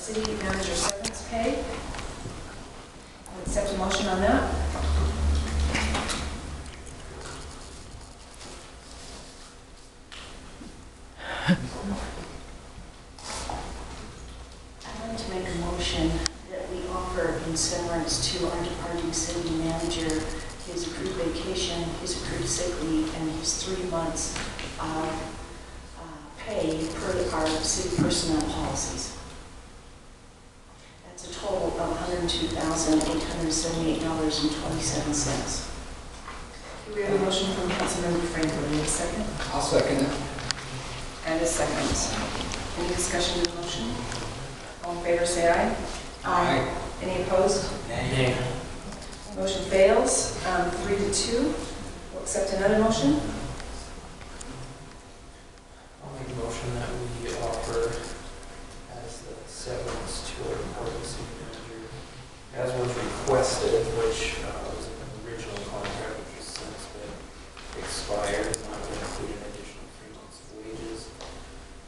city manager severance pay. I'll accept a motion on that. I'd like to make a motion that we offer in severance to our departing city manager his accrued vacation, his accrued sick leave, and his 3 months of pay per our city personnel policies. That's a total of $102,878.27. We have a motion from Councilmember Franklin. Need a second? I'll second it. And a second. Any discussion of the motion? All in favor, say aye. Aye. Any opposed? Nay. Motion fails, 3-2. We'll accept another motion. I'll make a motion that we offer as the severance to our departing city manager, as was requested, which was an original contract, which has since been expired, and that would include an additional 3 months of wages.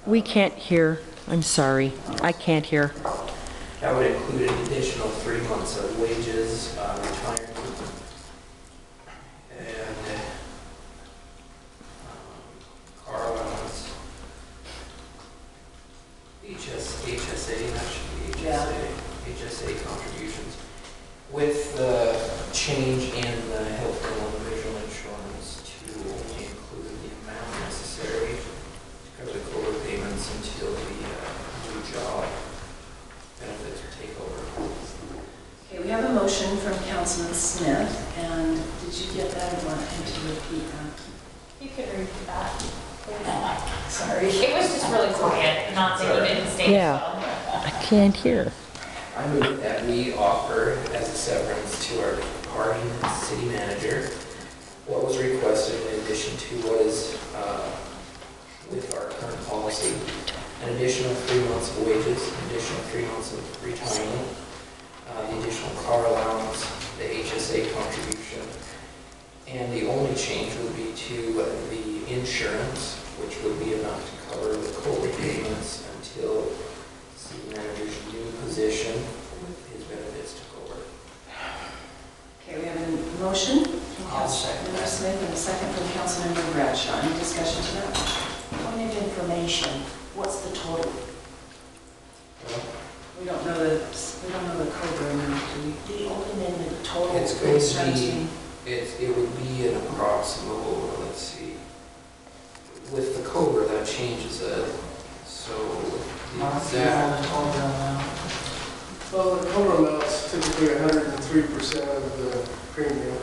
We can't hear. I'm sorry. I can't hear. That would include an additional 3 months of wages, retirement, and car allowance, HSA, that should be HSA contributions. With the change in the health, dental, and vision insurance to only include the amount necessary to cover the COBRA payments until the new job benefits or take over. Okay, we have a motion from Councilman Smith, and did you get that? I want him to repeat that. You could repeat that. Sorry. It was just really quiet, not saying you didn't state Yeah. so. I can't hear. I move that we offer as a severance to our departing city manager what was requested in addition to what is with our current policy. An additional 3 months of wages, an additional 3 months of retirement, the additional car allowance, the HSA contribution, and the only change would be to the insurance, which would be enough to cover the COBRA payments until the city manager's new position with his benefits took over. Okay, we have a motion from I'll second Councilmember that. Smith and a second from Councilmember Bradshaw. Any discussion to that? Point of information, what's the total? We don't know the COBRA amount, do we? The only the total. It's going to Insurance be, fee. it would be an approximate, let's see, with the COBRA, that changes it, so the exact, Well, the COBRA amount's typically 103% of the premium,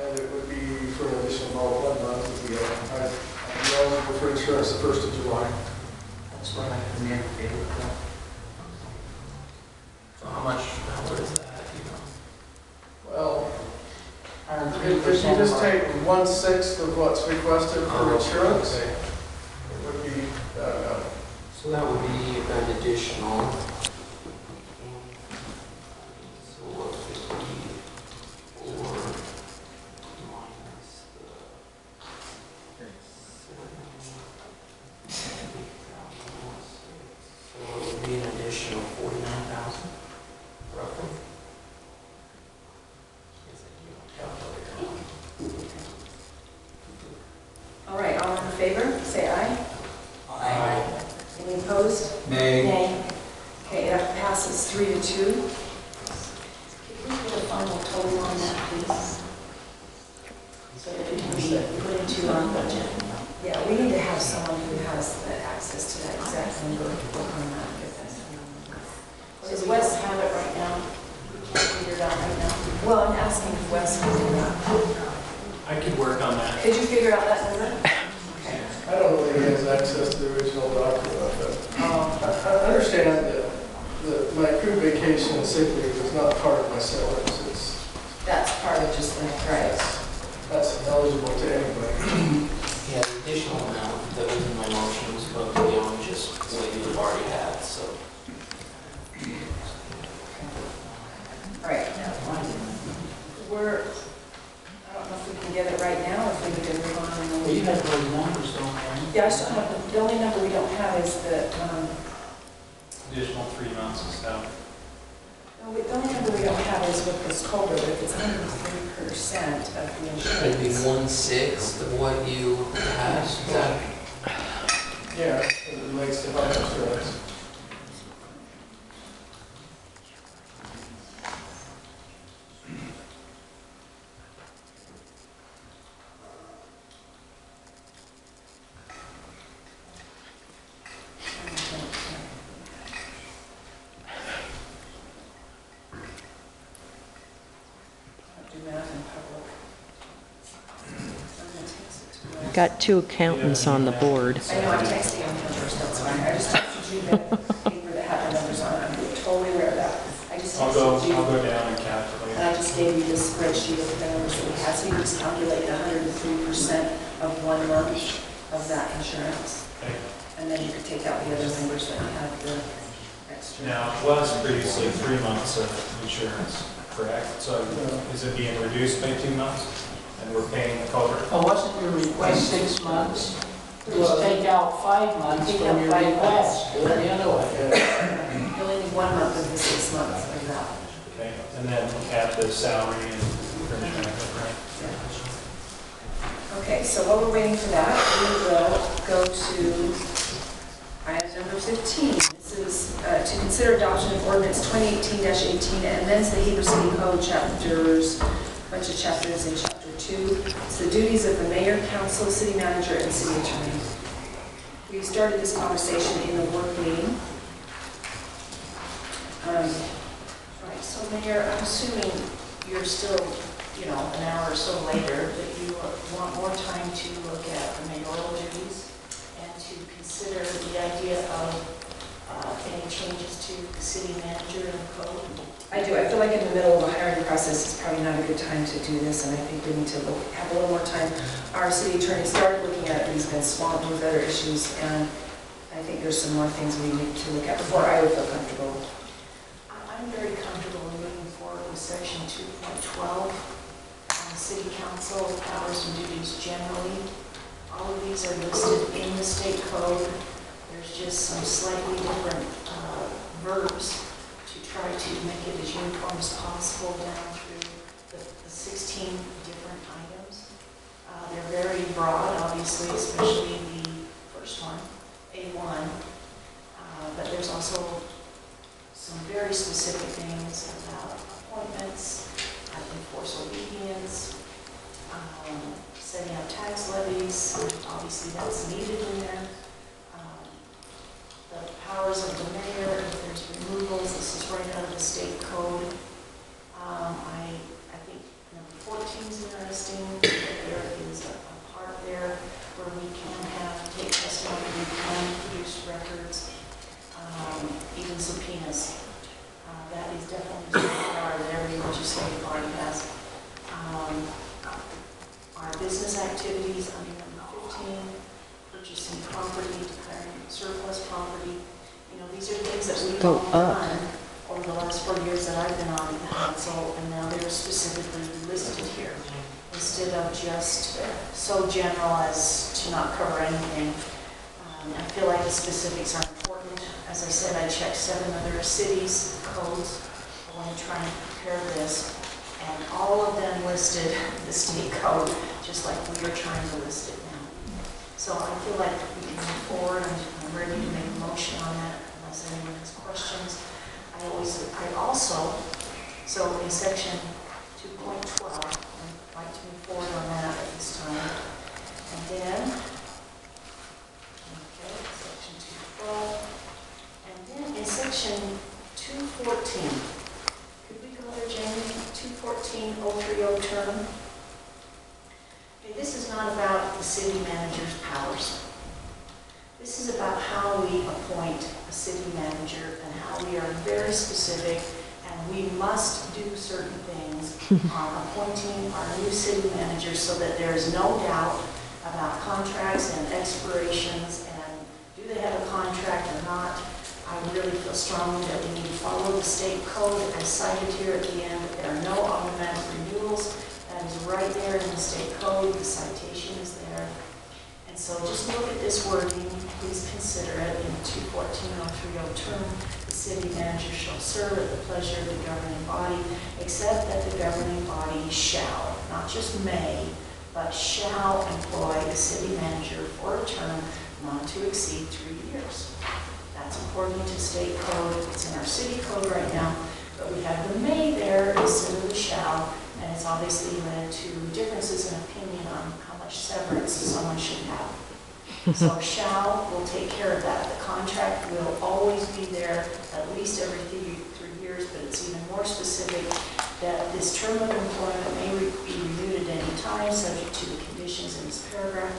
and it would be for an additional 1 month if we I'm eligible for insurance the 1st of July. That's what I can never be able to. so what is that, you know? Well, if you just take 1/6 of what's requested for insurance, Okay. it would be that amount. So that would be an additional, so what would it be, or minus the 7,000, so it would be an additional 49,000, roughly. Is it, you don't calculate it. All right, all in favor, say aye. Aye. Any opposed? Nay. Nay. Okay, that passes 3-2. Could we get a final total on that, please? So that it can be put into our budget. Yeah, we need to have someone who has the access to that exact number. Work on that. Does Wes have it right now? Figure it out right now? Well, I'm asking if Wes can do that. I could work on that. Could you figure out that number? I don't know that he has access to the original document, but I understand that my accrued vacation and sick leave is not part of my severance. That's part of just the, right. That's eligible to anybody. Yeah, the additional amount that was in my motion was going to be on just what you've already had, so. All right. We're, I don't know if we can get it right now, or if we need to move on. Well, you have those numbers, don't you? Yeah, I still have, the only number we don't have is the, Additional 3 months and stuff. No, the only number we don't have is with this COBRA, but if it's 103% of the It'd be insurance. 1/6 of what you have, is that? Yeah, it relates to health insurance. Do math in public. I'm gonna text it to you. Got two accountants on the board. I know, I'm texting you numbers, that's fine. I just texted you the paper that had the numbers on it. I'm totally aware of that. I just I'll texted you. go down and calculate. And I just gave you the spreadsheet of the numbers that we had, so you just calculate 103% of 1 month of that insurance. Okay. And then you could take out the other numbers that have the extra. Now, it was previously 3 months of insurance, correct? So is it being reduced by 2 months? And we're paying the culvert? Oh, wasn't your request 6 months? Just take out 5 months Take from out your 5 request. Do it the other way. Yeah. You only need 1 month of the 6 months of that. Okay, and then add the salary and fringe benefit, right? Okay, so while we're waiting for that, we will go to item number 15. This is to consider adoption of ordinance 2018-18 and amends the Heber City Code chapters, bunch of chapters in chapter 2. It's the duties of the mayor, council, city manager, and city attorney. We started this conversation in the work meeting. Right, so Mayor, I'm assuming you're still, an hour or so later, that you want more time to look at the mayoral duties and to consider the idea of any changes to the city manager and code. I do. I feel like in the middle of a hiring process, it's probably not a good time to do this, and I think we need to have a little more time. Our city attorney started looking at it, but he's been swamped with other issues, and I think there's some more things we need to look at before I would feel comfortable. I'm very comfortable moving forward with section 2.12 on city council powers and duties generally. All of these are listed in the state code. There's just some slightly different verbs to try to make it as uniform as possible down through the 16 different items. They're very broad, obviously, especially the first one, A1. But there's also some very specific things about appointments, enforce obedience, setting up tax levies. Obviously, that's needed in there. The powers of the mayor, if there's removals, this is right out of the state code. I think number 14 is interesting. There is a part there where we can take testimony, we can produce records, even subpoenas. That is definitely a power that every legislative body has. Our business activities under number 15, purchasing property, declaring surplus property. These are things that we've all done over the last 4 years that I've been on the council, and now they're specifically listed here instead of just so general as to not cover anything. I feel like the specifics are important. As I said, I checked 7 other cities' codes when trying to prepare this, and all of them listed the state code, just like we are trying to list it now. So I feel like we can move forward. I'm ready to make a motion on that unless anyone has questions. So in section 2.12, I'd like to move forward on that at this time. And then, section 2.12. And then in section 2.14, could we go there, Jamie? 2.14, 030 term. Okay, this is not about the city manager's powers. This is about how we appoint a city manager and how we are very specific, and we must do certain things on appointing our new city manager so that there is no doubt about contracts and expirations and do they have a contract or not. I really feel strongly that we need to follow the state code as cited here at the end. There are no automatic renewals. That is right there in the state code. The citation is there. And And so just look at this wording, please consider it. In 214.030 term, the city manager shall serve at the pleasure of the governing body, except that the governing body shall, not just may, but shall employ the city manager for a term not to exceed 3 years. That's according to state code. It's in our city code right now, but we have the may there instead of the shall, and it's obviously led to differences in opinion on how much severance someone should have. So shall will take care of that. The contract will always be there at least every 3 years, but it's even more specific that this term of employment may be renewed at any time, subject to the conditions in this paragraph.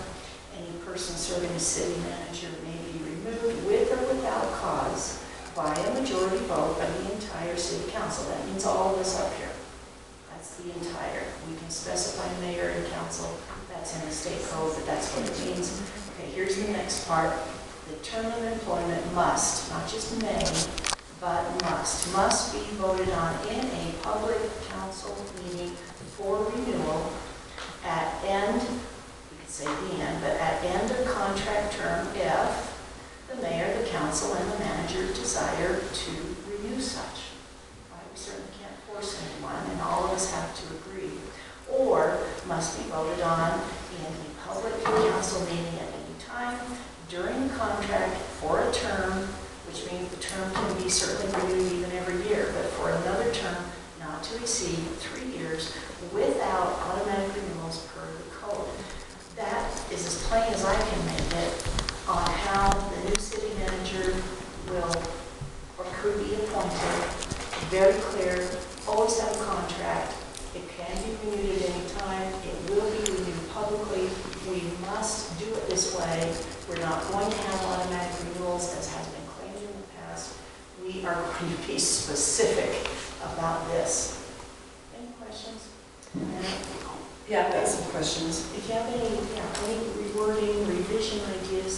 Any person serving as city manager may be removed with or without cause by a majority vote of the entire city council. That means all of us up here. That's the entire. We can specify mayor and council. That's in the state code, but that's what it means. Okay, here's the next part. The term of employment must, not just may, but must be voted on in a public council meeting for renewal at end, we could say the end, but at end of contract term if the mayor, the council, and the manager desire to renew such. Right? We certainly can't force anyone, and all of us have to agree. Or must be voted on in a public council meeting at any time during the contract for a term, which means the term can be certainly renewed even every year, but for another term not to exceed 3 years without automatic renewals per the code. That is as plain as I can make it on how the new city manager will or could be appointed. Very clear, always have a contract. It can be renewed at any time. It will be renewed publicly. We must do it this way. We're not going to have automatic renewals as has been claimed in the past. We are going to be specific about this. Any questions? Yeah, I've got some questions. If you have any rewording, revision ideas,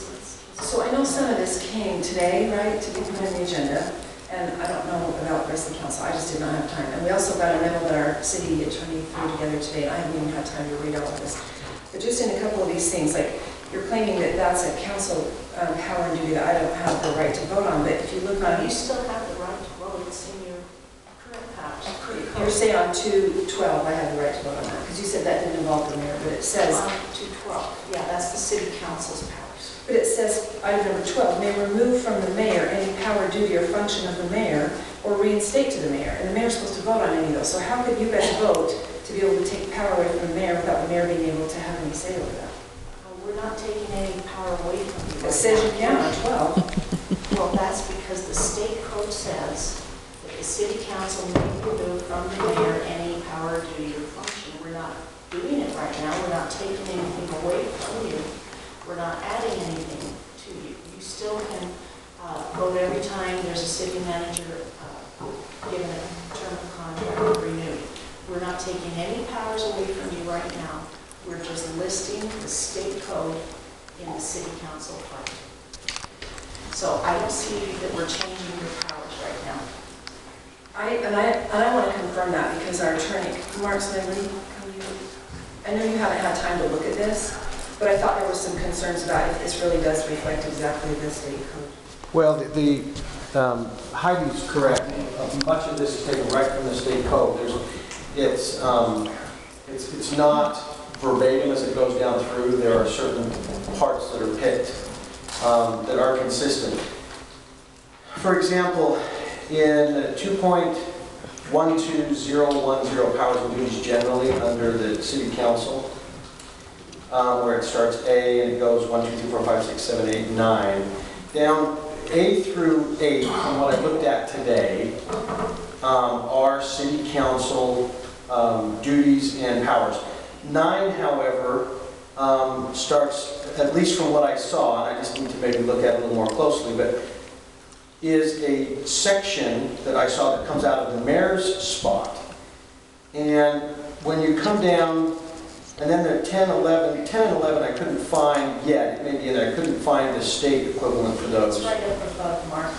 let's So I know some of this came today, right, to be put on the agenda, and I don't know about the rest of the council, I just did not have time. And we also got a memo that our city attorney threw together today, and I haven't even had time to read all of this. But just in a couple of these things, like, you're claiming that that's a council power and duty that I don't have the right to vote on, but if you look on, you still have the right to vote. It's in your current powers. you're saying on 212, I have the right to vote on that, because you said that didn't involve the mayor, but it says, On 212, yeah, that's the city council's powers. but it says, item number 12, may remove from the mayor any power, duty, or function of the mayor, or reinstate to the mayor. And the mayor's supposed to vote on any of those. So how could you guys vote to be able to take power away from the mayor without the mayor being able to have any say over that? We're not taking any power away from you. It says you can on 12. Well, that's because the state code says that the city council may remove from the mayor any power, duty, or function. We're not doing it right now. We're not taking anything away from you. We're not adding anything to you. You still can vote every time there's a city manager given a term of contract renewed. We're not taking any powers away from you right now. We're just listing the state code in the city council part. So I don't see that we're changing your powers right now. I want to confirm that because our attorney, Mark Smedley, I know you haven't had time to look at this, but I thought there were some concerns about if this really does reflect exactly the state code. Well, Heidi's correct. Much of this is taken right from the state code. It's not verbatim as it goes down through. There are certain parts that are picked that are consistent. For example, in 2.12010 powers and duties generally under the city council, where it starts A and it goes 1, 2, 3, 4, 5, 6, 7, 8, 9. Down A through 8, from what I looked at today, are city council duties and powers. 9, however, starts, at least from what I saw, and I just need to maybe look at it a little more closely, but is a section that I saw that comes out of the mayor's spot. And when you come down, and then there are 10, 11 I couldn't find yet. It may be in there. I couldn't find the state equivalent for those. It's right up above, Mark.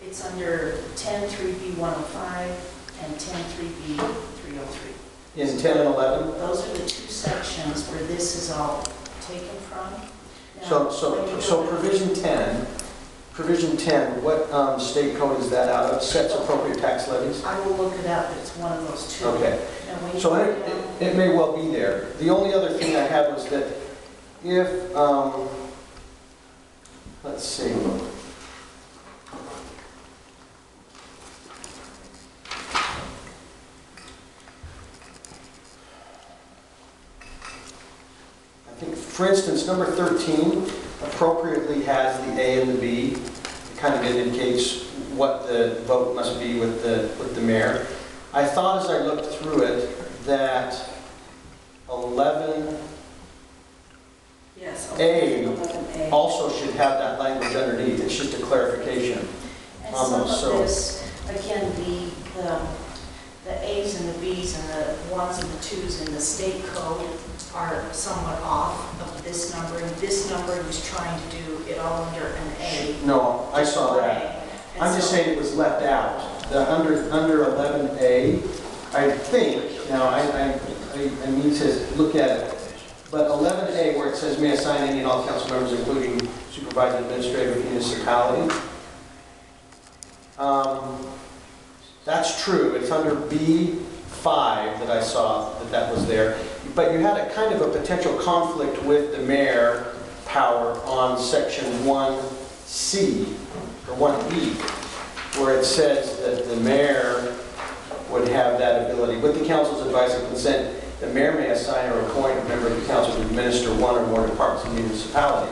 It's under 10.3B105 and 10.3B303. In 10 and 11? Those are the two sections where this is all taken from. So provision 10, what state code is that out of? Sets appropriate tax levies? I will look it up, it's one of those two. Okay. And when you So look it up, it may well be there. The only other thing I had was that if, let's see. I think, for instance, number 13 appropriately has the A and the B. It kind of indicates what the vote must be with the mayor. I thought as I looked through it that 11A Yes. 11A. also should have that language underneath. It's just a clarification. and on some those, of so- this, again, the A's and the B's and the 1s and the 2s in the state code are somewhat off of this number. And this number was trying to do it all under an A. No, I saw that. I'm just saying it was left out. The under 11A, I think, now I need to look at it, but 11A where it says may assign any and all council members including supervisor administrative municipality. That's true. It's under B5 that I saw that was there. But you had a kind of a potential conflict with the mayor power on section 1C or 1E, where it says that the mayor would have that ability. With the council's advice and consent, the mayor may assign or appoint a member of the council to administer one or more departments of the municipality.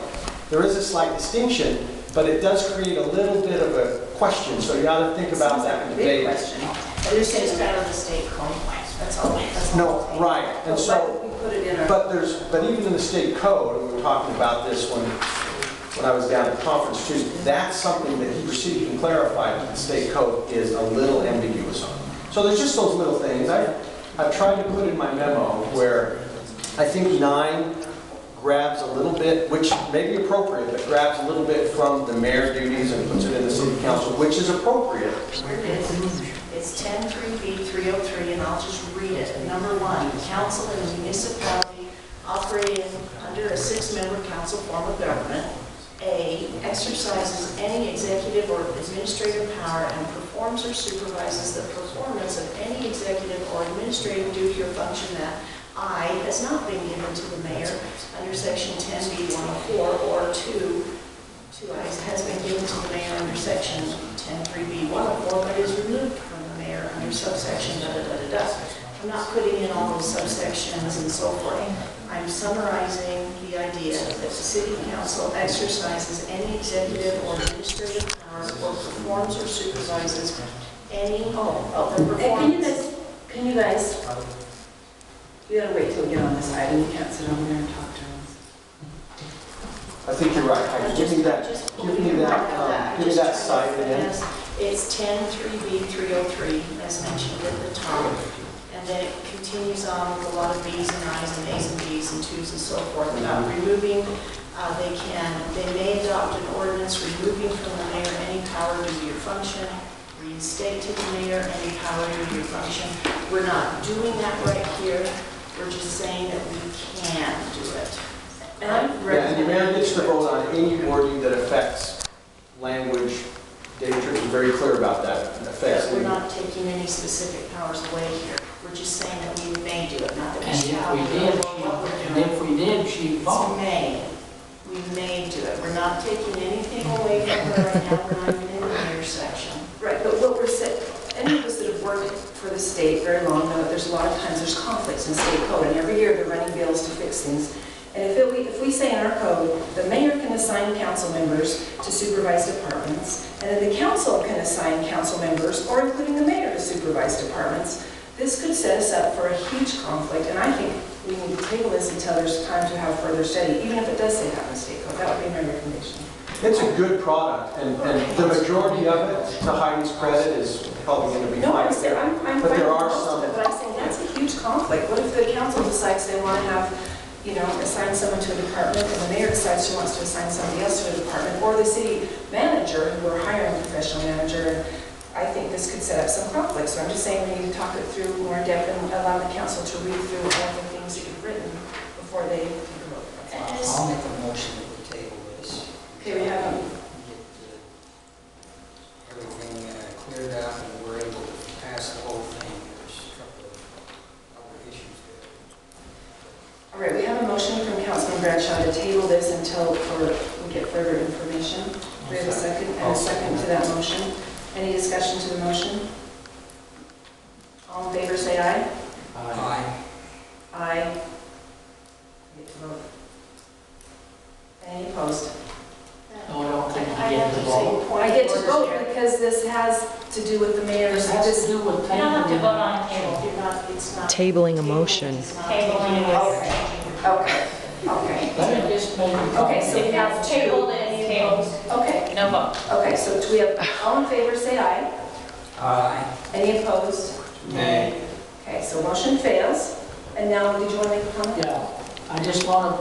There is a slight distinction, but it does create a little bit of a question, so you ought to think about that and Big debate. question. And this is out of the state code. That's all. No, right, and But why so, would we put it in our? but even in the state code, and we were talking about this when I was down at the conference too, that's something that Heber City can clarify, that the state code is a little ambiguous on. So there's just those little things. I've tried to put in my memo where I think 9 grabs a little bit, which may be appropriate, but grabs a little bit from the mayor's duties and puts it in the city council, which is appropriate. Here it is. It's 10-3B-303, and I'll just read it. Number 1, council in a municipality operating under a 6-member council form of government, A, exercises any executive or administrative power and performs or supervises the performance of any executive or administrative duty or function that I has not been given to the mayor under section 10B-104, or 2 I's has been given to the mayor under section 10-3B-104, but is removed from the mayor under subsection da-da-da-da-da. I'm not putting in all those subsections and so forth. I'm summarizing the idea that the city council exercises any executive or administrative power or performs or supervises any of the performance. Can you guys, you gotta wait till we get on this item, you can't sit over there and talk to us. I think you're right. Give me that site again. It's 10-3B-303, as mentioned at the top. And then it continues on with a lot of B's and I's and A's and B's and 2's and so forth about removing. They may adopt an ordinance removing from the mayor any power, duty, or function, reinstate to the mayor any power, duty, or function. We're not doing that right here. We're just saying that we can do it. And I've Yeah, and the mayor read. gets to vote on any wording that affects language. Dave Tripp is very clear about that. It affects We're the- not taking any specific powers away here. We're just saying that we may do it, not that we And shall. if we did, What we're and doing. if we did, she'd It's vote. may. We may do it. We're not taking anything away from her right now. We're not even in the mayor's section. Right, but what we're saying, any of us that have worked for the state very long know that there's a lot of times there's conflicts in state code, and every year they're running bills to fix things. And if we say in our code, the mayor can assign council members to supervise departments, and then the council can assign council members, or including the mayor, to supervise departments, this could set us up for a huge conflict, and I think we need to table this until there's time to have further study, even if it does say that in state code. That would be my recommendation. It's a good product, and the majority of it, to Heidi's credit, is probably going to be No, fine. I'm fine But with there are most of it, but I'm saying that's a huge conflict. What if the council decides they want to have, assign someone to a department, and the mayor decides she wants to assign somebody else to a department, or the city manager, who we're hiring a professional manager, and I think this could set up some conflicts. So I'm just saying we need to talk it through more in depth and allow the council to read through all the things that you've written before they take a vote. That's all. I'll make a motion to table. Okay, we have, everything cleared up and we're able to pass the whole thing. There's a couple of other issues there. all right, we have a motion from Councilman Bradshaw to table this until we get further information. We have a second and a second to that motion. Any discussion to the motion? All in favor, say aye. Aye. Aye. You get to vote. Any opposed? No, I don't think I you have get to to say vote. point I of get to order vote here. because this has to do with the mayor's, This has to do with You don't have to tabling. vote on the table. You're not, it's not. Tabling a motion. It's not Tabling is- okay, okay. Let me just make a Okay, so If we have it's two. tabled, it's tabled. Okay, No vote. okay, so do we have, all in favor, say aye. Aye. Any opposed? Nay. Okay, so motion fails. And now, did you want to make a comment? Yeah, I just want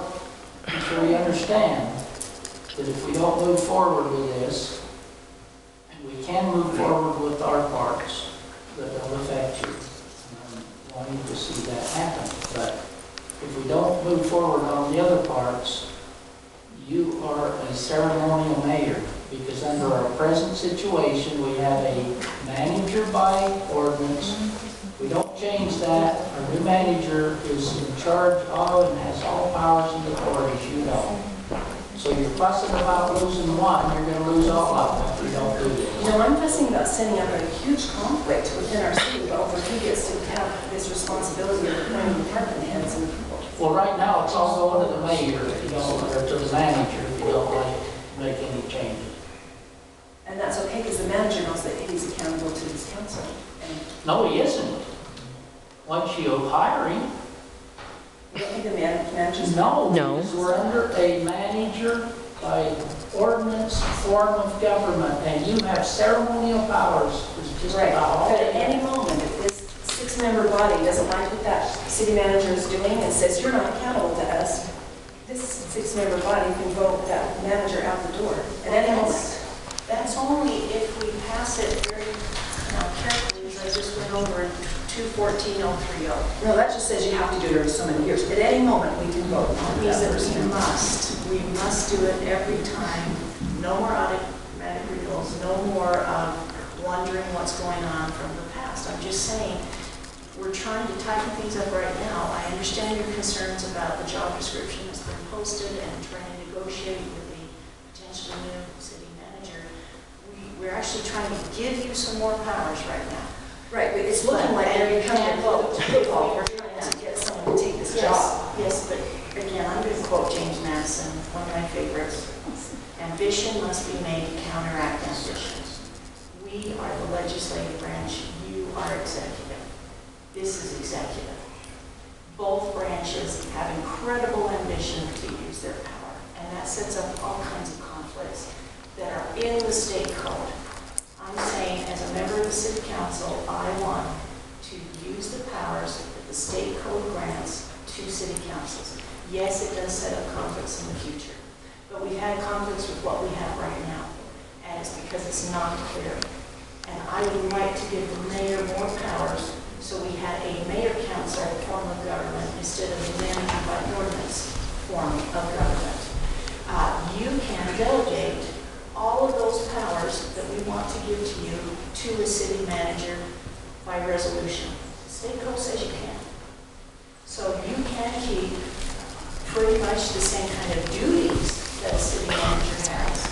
to make sure you understand that if we don't move forward with this, and we can move forward with our parts that don't affect you, and I'm wanting to see that happen, but if we don't move forward on the other parts, you are a ceremonial mayor, because under our present situation, we have a manager by ordinance. We don't change that. Our new manager is in charge of and has all powers and authorities, you know. So you're fussing about losing one, you're gonna lose all of them if we don't do You this. know, I'm fussing about setting up a huge conflict within our city over who gets to have this responsibility of appointing department heads and people. Well, right now, it's all going to the mayor if you don't, or to the manager if you don't like to make any changes. And that's okay, because the manager knows that he's accountable to his council. And No, he isn't. Once you hire him, you don't think the manager's... no. No. Because we're under a manager by ordinance form of government, and you have ceremonial powers. It's just Right, about all. but at any moment, if this six-member body doesn't like what that city manager is doing and says, you're not accountable to us, this six-member body can vote that manager out the door at any moment. That's only if we pass it very carefully, as I just went over in 214-030. No, that just says you have to do it every so many years. At any moment, we can vote on Means that that person. we must do it every time. No more automatic renewals, no more wondering what's going on from the past. I'm just saying, we're trying to tighten things up right now. I understand your concerns about the job description that's been posted and trying to negotiate with the potential new city manager. We're actually trying to give you some more powers right now. Right, but it's looking like And they're you becoming can't vote. football. We're trying to get someone to take this job. Yes, but again, I'm going to quote James Madison, one of my favorites. Ambition must be made to counteract ambition. We are the legislative branch, you are executive. This is executive. Both branches have incredible ambition to use their power, and that sets up all kinds of conflicts that are in the state code. I'm saying, as a member of the city council, I want to use the powers that the state code grants to city councils. Yes, it does set up conflicts in the future, but we've had conflicts with what we have right now, and it's because it's not clear. And I would like to give the mayor more powers, so we had a mayor council form of government instead of a manager by ordinance form of government. You can delegate all of those powers that we want to give to you to a city manager by resolution. The state code says you can. So you can keep pretty much the same kind of duties that a city manager has,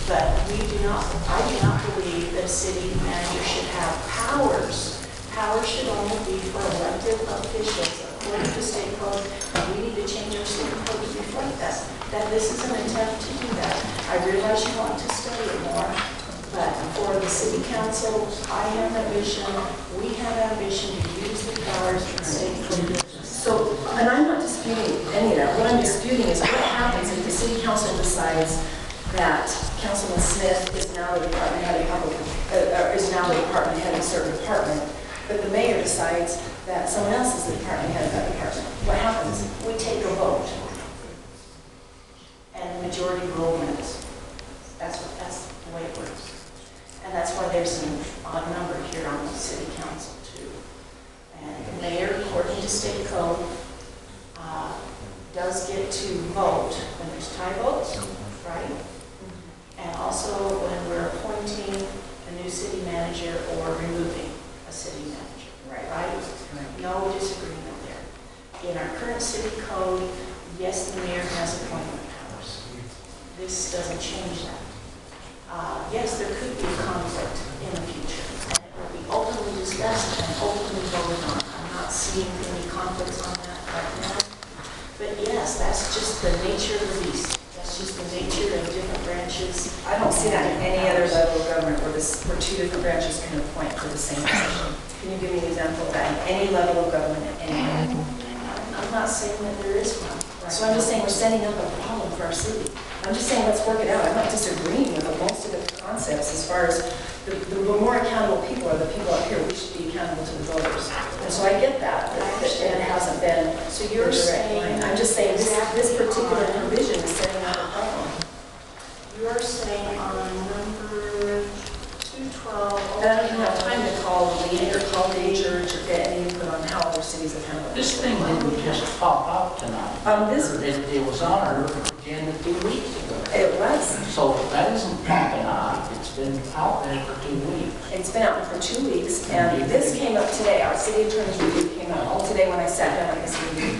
but I do not believe that a city manager should have powers. Powers should only be for elected officials according to state code, and we need to change our state code to reflect that this is an attempt to do that. I realize you want to study it more, but for the city council, I have ambition, we have ambition to use the powers that the state code gives us. So, and I'm not disputing any of that. What I'm disputing is what happens if the city council decides that Councilman Smith is now the department head of is now the department head of a certain department, but the mayor decides that someone else is the department head of that department. What happens? We take a vote, and the majority rule wins. That's the way it works. And that's why there's an odd number here on the city council too. And the mayor, according to state code, does get to vote when there's tie votes, right? when we're appointing a new city manager or removing a city manager, right? No disagreement there. In our current city code, yes, the mayor has appointment powers. This doesn't change that. Yes, there could be a conflict in the future, and it will be openly discussed and openly voted on. I'm not seeing any conflicts on that right now. But yes, that's just the nature of the beast. That's just the nature of different branches. I don't see that in any other level of government where where two different branches can appoint for the same position. Can you give me an example of that in any level of government at any level? I'm not saying that there is one. So I'm just saying we're setting up a problem for our city. I'm just saying let's work it out. I'm not disagreeing with most of the concepts as far as the more accountable people are the people up here. We should be accountable to the voters. And so I get that it hasn't been So you're the direct saying, line. I'm just saying this particular provision is setting up a problem. you're saying on number 212. And I don't even have time to call the leader, call the church, or get any input on how other cities have handled This this. thing didn't just pop up tonight. It was on our agenda 2 weeks ago. It was. So that isn't popping up. It's been out there for 2 weeks. It's been out for 2 weeks, and this came up today. Our city attorney's review came out all today when I sat down at this meeting.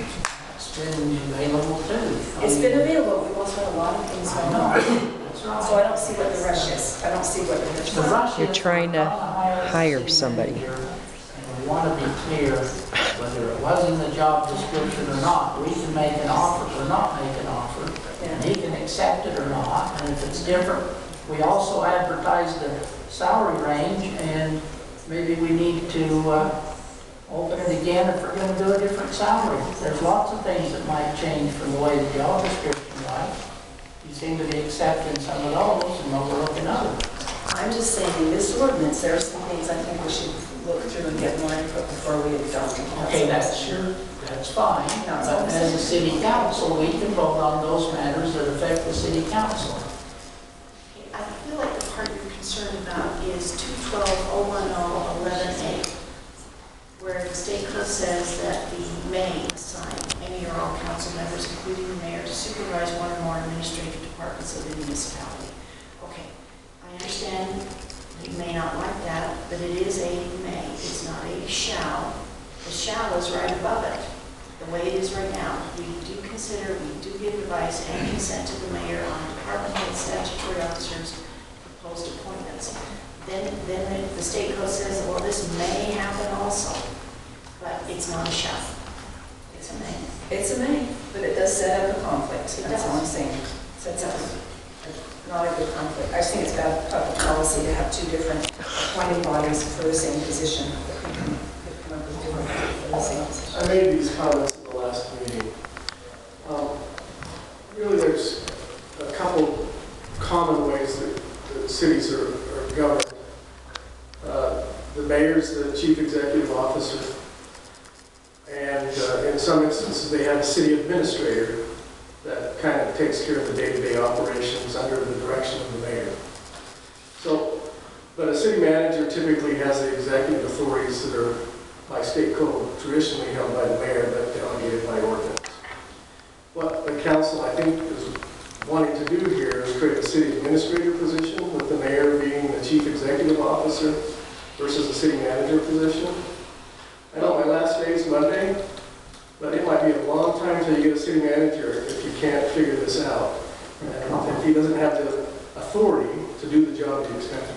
It's been available too. It's been available. We've also had a lot of things going on. That's right. So I don't see what the rush is. I don't see what the rush is. The rush You're is trying to we're hire city somebody. manager, And we want to be clear whether it was in the job description or not. We can make an offer or not make an offer. And he can accept it or not. And if it's different, we also advertise the salary range, and maybe we need to open it again if we're going to do a different salary. There's lots of things that might change from the way the job description was. You seem to be accepting some of those and overlooking others. I'm just saying, in this ordinance, there are some things I think we should look through and get more input before we adopt it. Okay, that's fine. No, it's But okay. as a city council, we can vote on those matters that affect the city council. I feel like the part you're concerned about is 212-010-11A, where the state code says that the may assign any or all council members, including the mayor, to supervise one or more administrative departments of the municipality. Okay, I understand you may not like that, but it is a may, it's not a shall. The shall is right above it, the way it is right now. We do consider, we do give advice and consent to the mayor on department head statutory officers' proposed appointments. Then the state code says, well, this may happen also, but it's not a shall. It's a may. It's a may, but it does set up a conflict. It That's all I'm does. saying. Sets up not a good conflict. I just think it's bad public policy to have two different appointing bodies for the same position that could come up with different for the same position. I made these comments at the last meeting. Really, there's a couple common ways that cities are governed. The mayor's the chief executive officer, and in some instances, they have a city administrator that kind of takes care of the day-to-day operations under the direction of the mayor. So, but a city manager typically has the executive authorities that are by state code traditionally held by the mayor, but delegated by ordinance. What the council, I think, is wanting to do here is create a city administrator position with the mayor being the chief executive officer versus the city manager position. I know my last day is Monday, but it might be a long time until you get a city manager if you can't figure this out. And if he doesn't have the authority to do the job you expect him